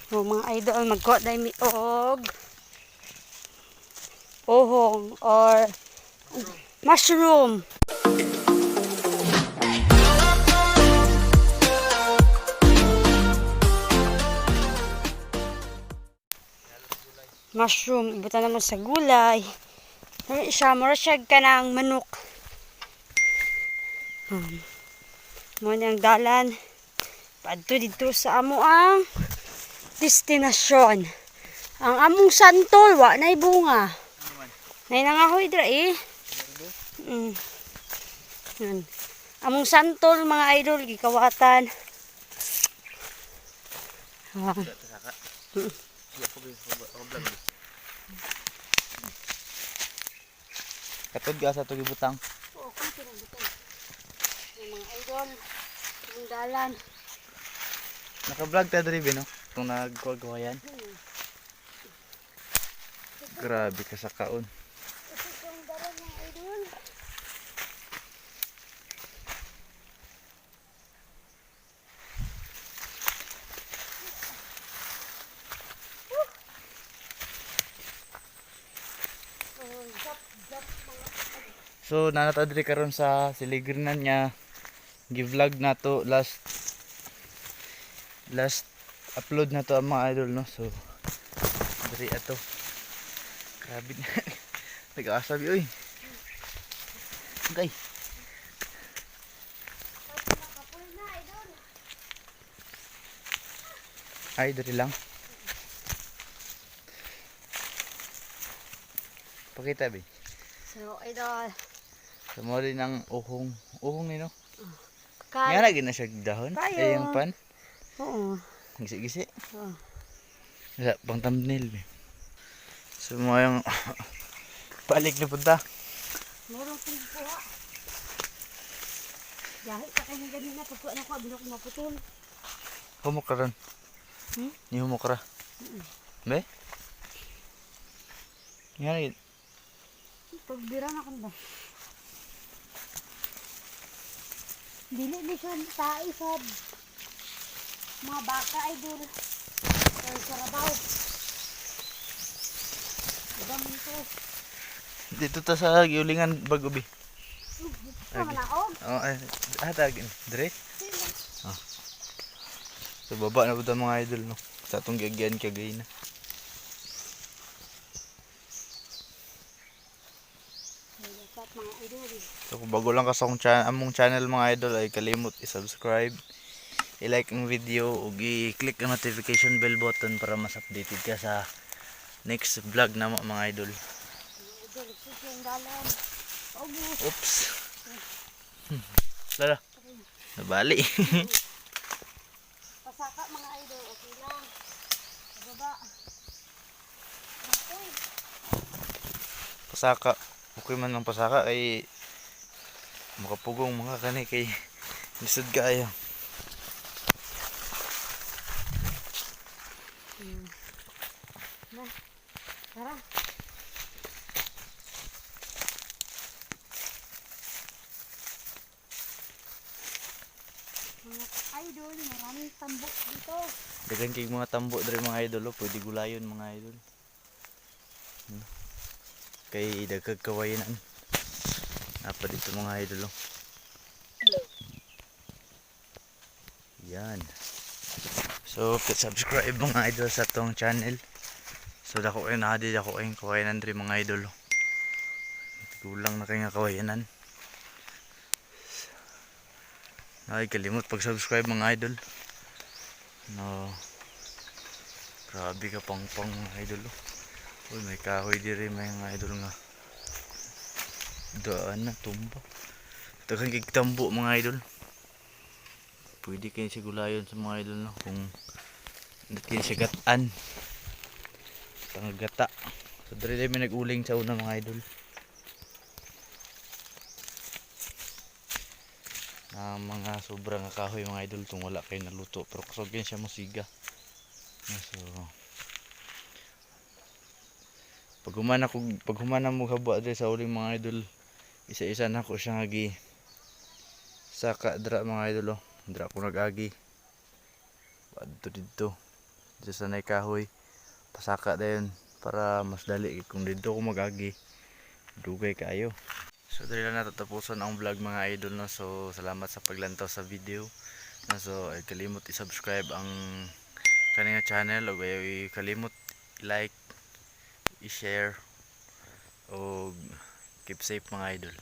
O mga idol, magkuha na mi og ohong or mushroom. Mushroom, ibutan naman sa gulay. Mura siya kanang manok. Mo niyang dalan. Padto dito sa amo ang destinasyon. Ang among santol, wa na'y bunga. Nay nangahoy dira eh. Yan. Among santol mga idol, gikawatan. Katod ka sa ito gibutang. Oo, kung pinagbutan. Yung mga idol, yung dalan. Naka-vlog ta diri no? Kung nagkuha-kuha yan. Grabe ka sa kaon. Ito yung dalan mga idol. So nanata diri karon sa siligrinan niya. Gi-vlog na to last upload na to ang mga idol no. So diri ato. Grabe na. Nag-aasabi oy. Okay. Ay diri lang. Pakita bi. So idol, So mo rin ang uhong ni no. kay. Nga lagi na siya dahon. Tayo. Ay yung pan. Oo. Gisi-gisi. Oh. Wala pang thumbnail bi. So mo yung balik na punta. Meron kong kuha. Yahit pa kayo ng ganina, pagkuha na ko, bilok maputol. Humok ka ron. Ni humok ra. Be? Nga Pagbira na kong ba? Dili di siya tayo sa mga baka idol. Or sa rabaw. Ibang ito. dito ta sa giulingan bago bi. Ito man ako. Oh, tagin. Dire. Oh. So baba na pud ang mga idol no. Sa atong giagyan kagay na. Dapat mga idol. So kung bago lang ka sa among channel mga idol ay kalimot i-subscribe, i-like ang video ug i-click ang notification bell button para mas updated ka sa next vlog na mga idol. Idol, ito yung dalan. Obus. Oops. Lala. Nabali. Pasaka mga idol, okay lang. Pababa. Uy. Pasaka. Okay man ang pasaka kay makapugong mga kani kay lisod kaayo. Na. Tara. Mga idol, maraming tambok dito. Dagan kay mga tambo diri mga idol, pwede gulayon mga idol. Kay dagkag kawayanan. Apa dito mga idol. Yan. So, subscribe mga idol sa tong channel. So, dako kayo nakadi, dako kayong kawayanan diri mga idol. Gulang na kayo nga kawayanan. Ay, kalimot pag-subscribe mga idol. No. Grabe ka pang mga idol. Uy, may kahoy diri mga idol nga. Daan na tumba. Daghang kay tambo mga idol. Pwede kayo sigulayon sa mga idol no kung hindi kayo siya gataan. Pangagata. So diri may nag-uling sa una mga idol. Mga sobrang kahoy mga idol tung wala kayo naluto pero kusog yan siya musiga. So pag humana mo habwa diri sa uling mga idol, isa-isa na ko siya nga saka dra mga idol. Dra ko nag-agi. Padto dito. Dito sa kahoy. Pasaka dayon para mas dali kung dito ko magagi. Dugay kayo. So dali lang natatapusan ang vlog mga idol no. So salamat sa paglantaw sa video. No, so ay kalimot i-subscribe ang kaninga channel o ay kalimot i-like, i-share o keep safe mga idol.